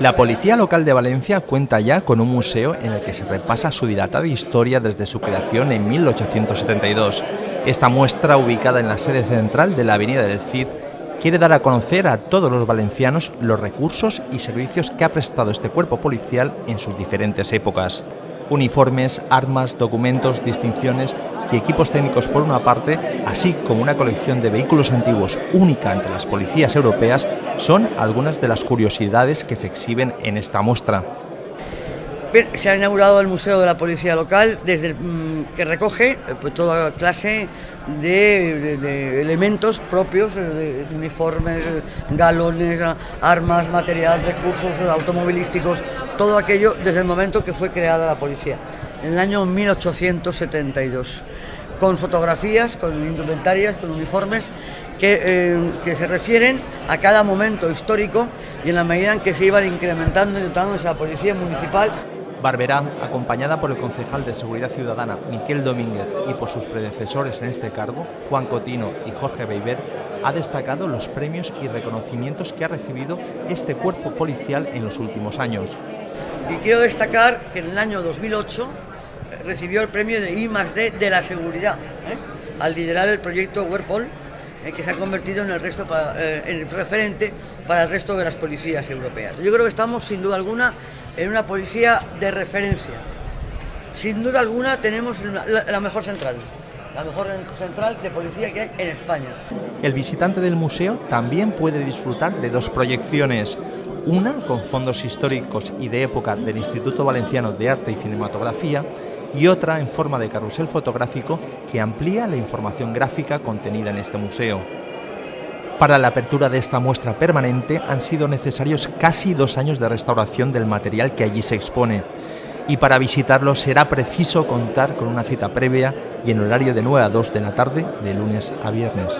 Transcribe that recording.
La Policía Local de Valencia cuenta ya con un museo en el que se repasa su dilatada historia desde su creación en 1872. Esta muestra, ubicada en la sede central de la Avenida del Cid, quiere dar a conocer a todos los valencianos los recursos y servicios que ha prestado este cuerpo policial en sus diferentes épocas. Uniformes, armas, documentos, distinciones y equipos técnicos por una parte, así como una colección de vehículos antiguos única entre las policías europeas, son algunas de las curiosidades que se exhiben en esta muestra. Se ha inaugurado el Museo de la Policía Local, que recoge toda clase de elementos propios, de uniformes, galones, armas, material, recursos automovilísticos, todo aquello desde el momento que fue creada la policía, en el año 1872, con fotografías, con indumentarias, con uniformes que se refieren a cada momento histórico y en la medida en que se iban incrementando y dotándose la policía municipal. Barberá, acompañada por el concejal de Seguridad Ciudadana, Miquel Domínguez, y por sus predecesores en este cargo, Juan Cotino y Jorge Beiber, ha destacado los premios y reconocimientos que ha recibido este cuerpo policial en los últimos años. Y quiero destacar que en el año 2008 recibió el premio de I+D de la seguridad, al liderar el proyecto Werpol, que se ha convertido en el referente para el resto de las policías europeas. Yo creo que estamos, sin duda alguna, en una policía de referencia. Sin duda alguna tenemos la mejor central de policía que hay en España. El visitante del museo también puede disfrutar de dos proyecciones, una con fondos históricos y de época del Instituto Valenciano de Arte y Cinematografía y otra en forma de carrusel fotográfico que amplía la información gráfica contenida en este museo. Para la apertura de esta muestra permanente han sido necesarios casi 2 años de restauración del material que allí se expone. Y para visitarlo será preciso contar con una cita previa y en horario de 9 a 2 de la tarde de lunes a viernes.